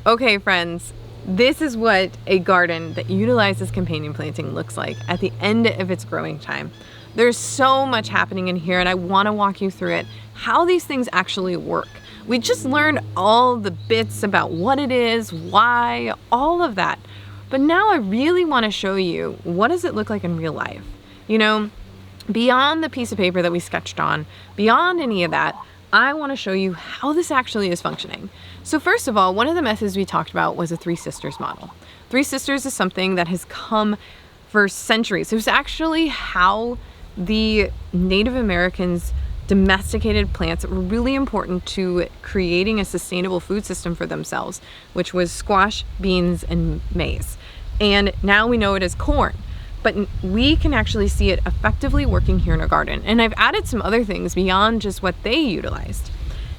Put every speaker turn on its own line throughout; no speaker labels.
Okay, friends, this is what a garden that utilizes companion planting looks like at the end of its growing time. There's so much happening in here, and I want to walk you through it, how these things actually work. We just learned all the bits about what it is, why, all of that. But now I really want to show you, what does it look like in real life? You know, beyond the piece of paper that we sketched on, beyond any of that, I want to show you how this actually is functioning. So first of all, one of the methods we talked about was a Three Sisters model. Three Sisters is something that has come for centuries. It was actually how the Native Americans domesticated plants that were really important to creating a sustainable food system for themselves, which was squash, beans, and maize. And now we know it as corn. But we can actually see it effectively working here in our garden. And I've added some other things beyond just what they utilized.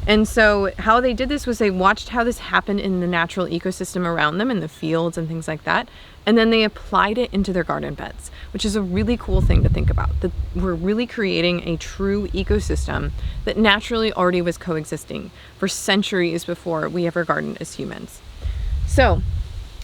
And so how they did this was they watched how this happened in the natural ecosystem around them in the fields and things like that. And then they applied it into their garden beds, which is a really cool thing to think about, that we're really creating a true ecosystem that naturally already was coexisting for centuries before we ever gardened as humans. So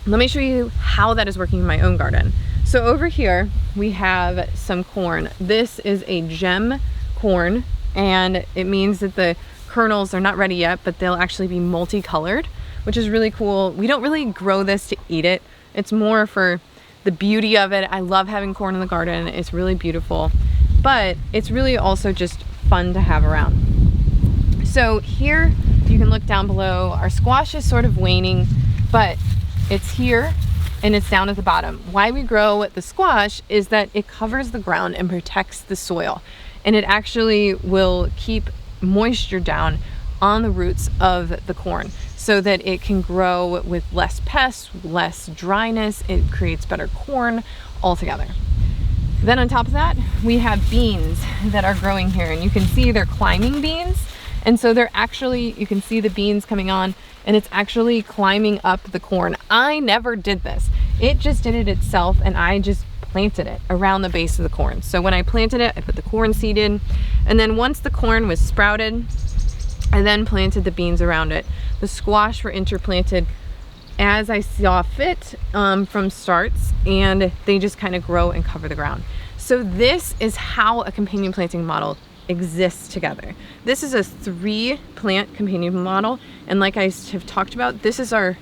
let me show you how that is working in my own garden. So over here we have some corn. This is a gem corn, and it means that the kernels are not ready yet, but they'll actually be multicolored, which is really cool. We don't really grow this to eat it. It's more for the beauty of it. I love having corn in the garden. It's really beautiful, but it's really also just fun to have around. So here you can look down below. Our squash is sort of waning, but it's here and it's down at the bottom. Why we grow the squash is that it covers the ground and protects the soil, and it actually will keep moisture down on the roots of the corn so that it can grow with less pests, less dryness. It creates better corn altogether. Then on top of that, we have beans that are growing here, and you can see they're climbing beans. And so they're actually, you can see the beans coming on, and it's actually climbing up the corn. I never did this. It just did it itself, and I just planted it around the base of the corn. So when I planted it, I put the corn seed in, and then once the corn was sprouted, I then planted the beans around it. The squash were interplanted as I saw fit from starts, and they just kind of grow and cover the ground. So this is how a companion planting model exists together. This is a 3-plant companion model, and like I have talked about, this is our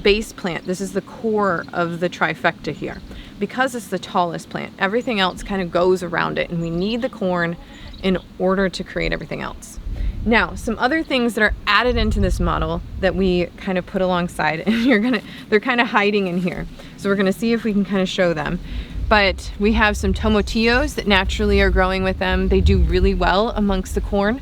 base plant. This is the core of the trifecta here. Because it's the tallest plant, everything else kind of goes around it, and we need the corn in order to create everything else. Now, some other things that are added into this model that we kind of put alongside, and they're kind of hiding in here. So we're gonna see if we can kind of show them. But we have some tomatillos that naturally are growing with them. They do really well amongst the corn.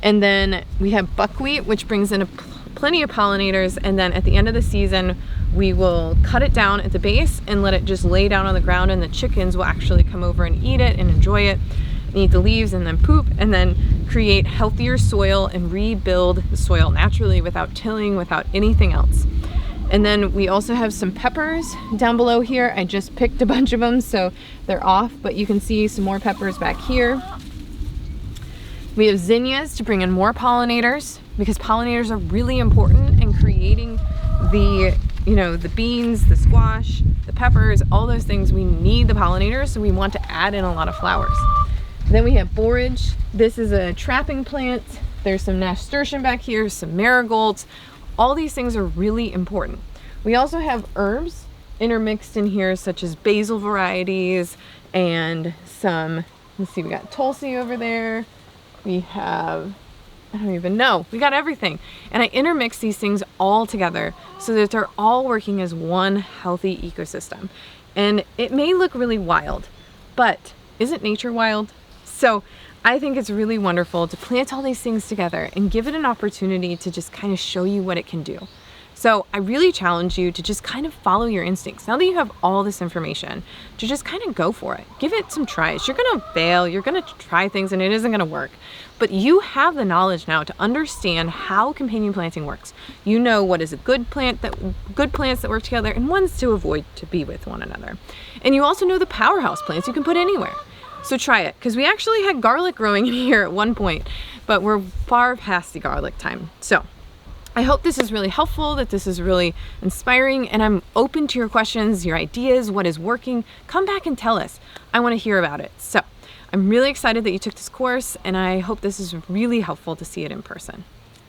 And then we have buckwheat, which brings in plenty of pollinators. And then at the end of the season, we will cut it down at the base and let it just lay down on the ground, and the chickens will actually come over and eat it and enjoy it, and eat the leaves and then poop, and then create healthier soil and rebuild the soil naturally without tilling, without anything else. And then we also have some peppers down below here. I just picked a bunch of them, so they're off, but you can see some more peppers back here. We have zinnias to bring in more pollinators, because pollinators are really important in creating the beans, the squash, the peppers, all those things. We need the pollinators, so we want to add in a lot of flowers. Then we have borage. This is a trapping plant. There's some nasturtium back here, some marigolds. All these things are really important. We also have herbs intermixed in here, such as basil varieties and some, let's see, we got tulsi over there. We have, I don't even know, we got everything. And I intermix these things all together so that they're all working as one healthy ecosystem. And it may look really wild, but isn't nature wild? So I think it's really wonderful to plant all these things together and give it an opportunity to just kind of show you what it can do. So I really challenge you to just kind of follow your instincts. Now that you have all this information, to just kind of go for it. Give it some tries. You're gonna fail, you're gonna try things and it isn't gonna work. But you have the knowledge now to understand how companion planting works. You know what is a good plants that work together and ones to avoid to be with one another. And you also know the powerhouse plants you can put anywhere. So try it, because we actually had garlic growing in here at one point, but we're far past the garlic time. So I hope this is really helpful, that this is really inspiring, and I'm open to your questions, your ideas, what is working. Come back and tell us. I want to hear about it. So I'm really excited that you took this course, and I hope this is really helpful to see it in person.